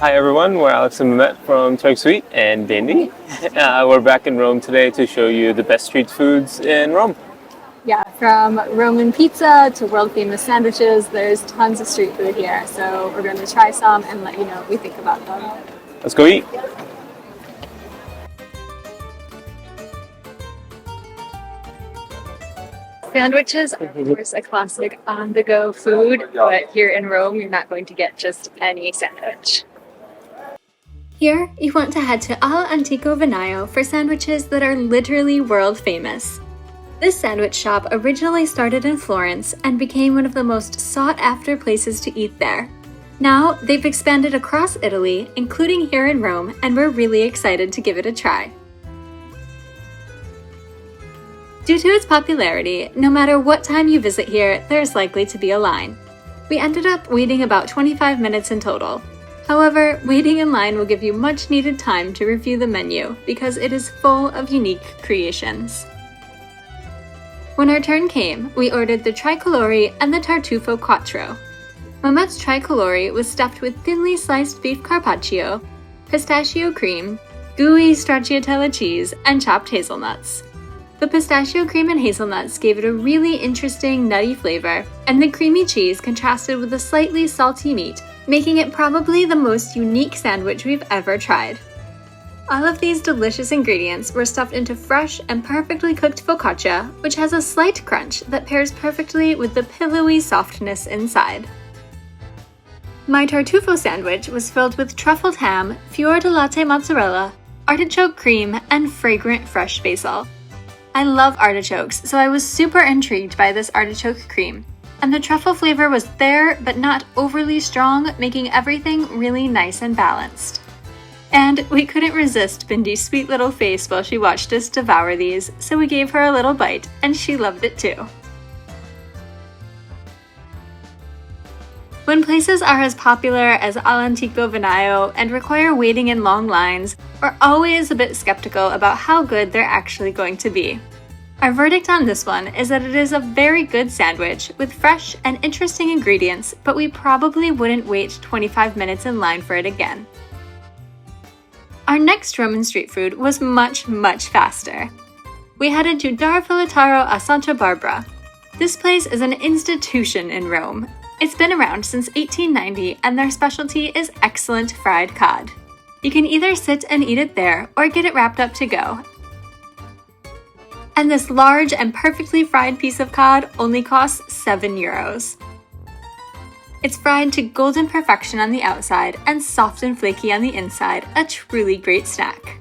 Hi everyone, we're Alex and Mehmet from Turk Sweet and Dandy. We're back in Rome today to show you the best street foods in Rome. Yeah, from Roman pizza to world famous sandwiches, there's tons of street food here. So we're going to try some and let you know what we think about them. Let's go eat. Sandwiches are, of course, a classic on-the-go food, but here in Rome, you're not going to get just any sandwich. Here, you want to head to All'Antico Vinaio for sandwiches that are literally world famous. This sandwich shop originally started in Florence and became one of the most sought-after places to eat there. Now, they've expanded across Italy, including here in Rome, and we're really excited to give it a try. Due to its popularity, no matter what time you visit here, there's likely to be a line. We ended up waiting about 25 minutes in total. However, waiting in line will give you much needed time to review the menu because it is full of unique creations. When our turn came, we ordered the tricolore and the tartufo quattro. Mehmet's tricolore was stuffed with thinly sliced beef carpaccio, pistachio cream, gooey stracciatella cheese, and chopped hazelnuts. The pistachio cream and hazelnuts gave it a really interesting nutty flavor, and the creamy cheese contrasted with the slightly salty meat, making it probably the most unique sandwich we've ever tried. All of these delicious ingredients were stuffed into fresh and perfectly cooked focaccia, which has a slight crunch that pairs perfectly with the pillowy softness inside. My tartufo sandwich was filled with truffled ham, fior di latte mozzarella, artichoke cream, and fragrant fresh basil. I love artichokes, so I was super intrigued by this artichoke cream. And the truffle flavor was there, but not overly strong, making everything really nice and balanced. And we couldn't resist Bindi's sweet little face while she watched us devour these, so we gave her a little bite, and she loved it too. When places are as popular as All'Antico Vinaio and require waiting in long lines, we're always a bit skeptical about how good they're actually going to be. Our verdict on this one is that it is a very good sandwich with fresh and interesting ingredients, but we probably wouldn't wait 25 minutes in line for it again. Our next Roman street food was much faster. We headed to Filettaro a Santa Barbara. This place is an institution in Rome. It's been around since 1890 and their specialty is excellent fried cod. You can either sit and eat it there or get it wrapped up to go. And this large and perfectly fried piece of cod only costs €7. It's fried to golden perfection on the outside and soft and flaky on the inside, a truly great snack.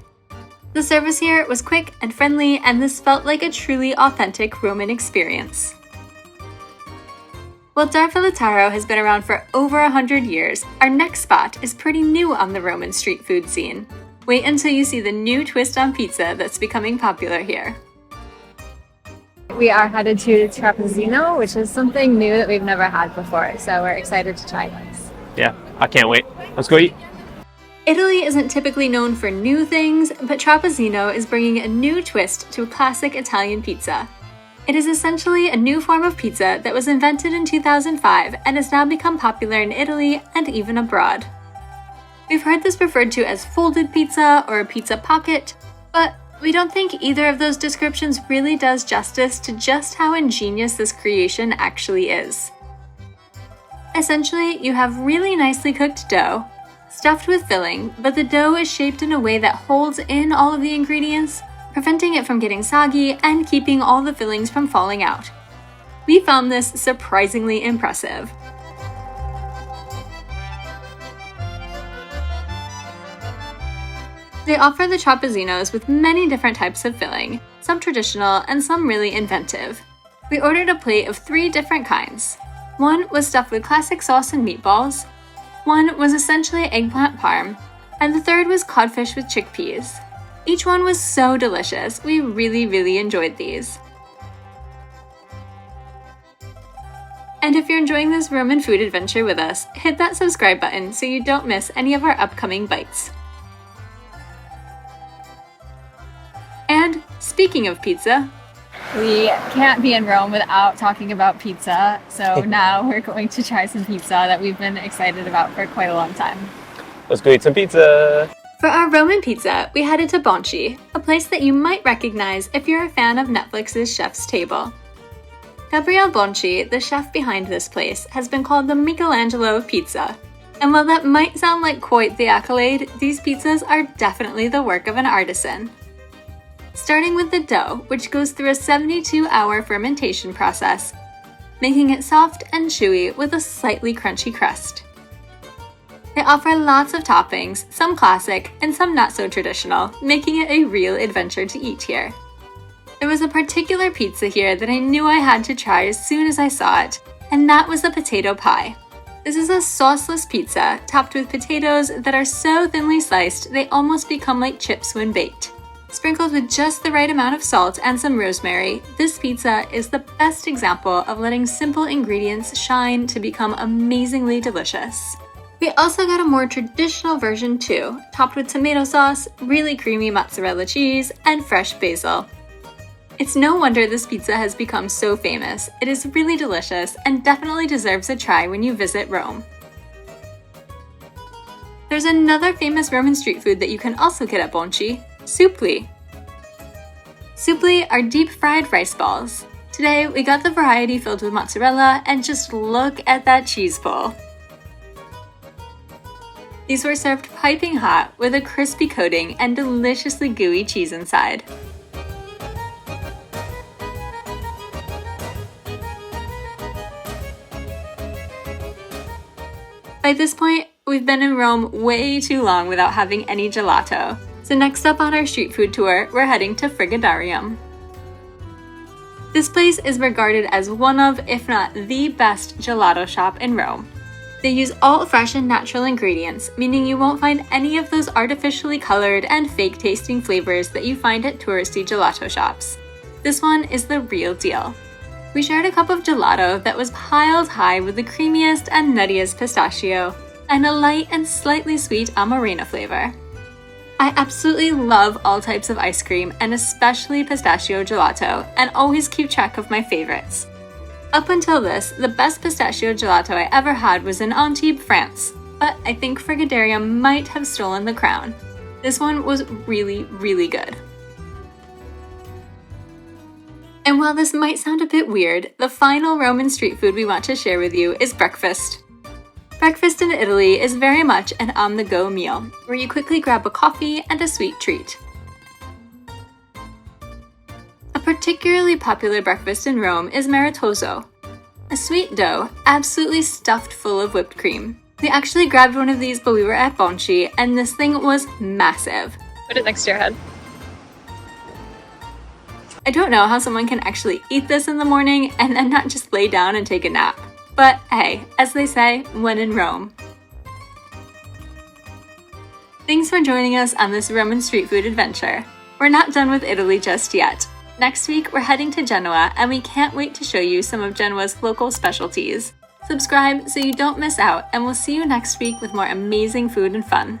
The service here was quick and friendly, and this felt like a truly authentic Roman experience. While Filettaro has been around for over 100 years, our next spot is pretty new on the Roman street food scene. Wait until you see the new twist on pizza that's becoming popular here. We are headed to Trapizzino, which is something new that we've never had before, so we're excited to try this. Yeah, I can't wait. Let's go eat. Italy isn't typically known for new things, but Trapizzino is bringing a new twist to a classic Italian pizza. It is essentially a new form of pizza that was invented in 2005 and has now become popular in Italy and even abroad. We've heard this referred to as folded pizza or a pizza pocket, but we don't think either of those descriptions really does justice to just how ingenious this creation actually is. Essentially, you have really nicely cooked dough, stuffed with filling, but the dough is shaped in a way that holds in all of the ingredients, preventing it from getting soggy and keeping all the fillings from falling out. We found this surprisingly impressive. They offer the Trapizzinos with many different types of filling, some traditional and some really inventive. We ordered a plate of 3 different kinds. One was stuffed with classic sauce and meatballs, one was essentially eggplant parm, and the third was codfish with chickpeas. Each one was so delicious. We really enjoyed these. And if you're enjoying this Roman food adventure with us, hit that subscribe button so you don't miss any of our upcoming bites. And speaking of pizza, We can't be in Rome without talking about pizza, so now we're going to try some pizza that we've been excited about for quite a long time. Let's go eat some pizza! For our Roman pizza, we headed to Bonci, a place that you might recognize if you're a fan of Netflix's Chef's Table. Gabriele Bonci, the chef behind this place, has been called the Michelangelo of pizza. And while that might sound like quite the accolade, these pizzas are definitely the work of an artisan. Starting with the dough, which goes through a 72-hour fermentation process, making it soft and chewy with a slightly crunchy crust. They offer lots of toppings, some classic and some not so traditional, making it a real adventure to eat here. There was a particular pizza here that I knew I had to try as soon as I saw it, and that was the potato pie. This is a sauceless pizza topped with potatoes that are so thinly sliced they almost become like chips when baked. Sprinkled with just the right amount of salt and some rosemary, this pizza is the best example of letting simple ingredients shine to become amazingly delicious. We also got a more traditional version too, topped with tomato sauce, really creamy mozzarella cheese, and fresh basil. It's no wonder this pizza has become so famous. It is really delicious and definitely deserves a try when you visit Rome. There's another famous Roman street food that you can also get at Bonci, Suppli. Suppli are deep-fried rice balls. Today, we got the variety filled with mozzarella, and just look at that cheese pull. These were served piping hot with a crispy coating and deliciously gooey cheese inside. By this point, we've been in Rome way too long without having any gelato. So next up on our street food tour, we're heading to Frigadarium. This place is regarded as one of, if not the best gelato shop in Rome. They use all fresh and natural ingredients, meaning you won't find any of those artificially colored and fake tasting flavors that you find at touristy gelato shops. This one is the real deal. We shared a cup of gelato that was piled high with the creamiest and nuttiest pistachio, and a light and slightly sweet amarena flavor. I absolutely love all types of ice cream, and especially pistachio gelato, and always keep track of my favorites. Up until this, the best pistachio gelato I ever had was in Antibes, France, but I think Frigadarium might have stolen the crown. This one was really, really good. And while this might sound a bit weird, the final Roman street food we want to share with you is breakfast. Breakfast in Italy is very much an on-the-go meal, where you quickly grab a coffee and a sweet treat. A particularly popular breakfast in Rome is Maritozzo, a sweet dough absolutely stuffed full of whipped cream. We actually grabbed one of these while we were at Bonci, and this thing was massive. Put it next to your head. I don't know how someone can actually eat this in the morning and then not just lay down and take a nap. But hey, as they say, when in Rome. Thanks for joining us on this Roman street food adventure. We're not done with Italy just yet. Next week, we're heading to Genoa, and we can't wait to show you some of Genoa's local specialties. Subscribe so you don't miss out, and we'll see you next week with more amazing food and fun.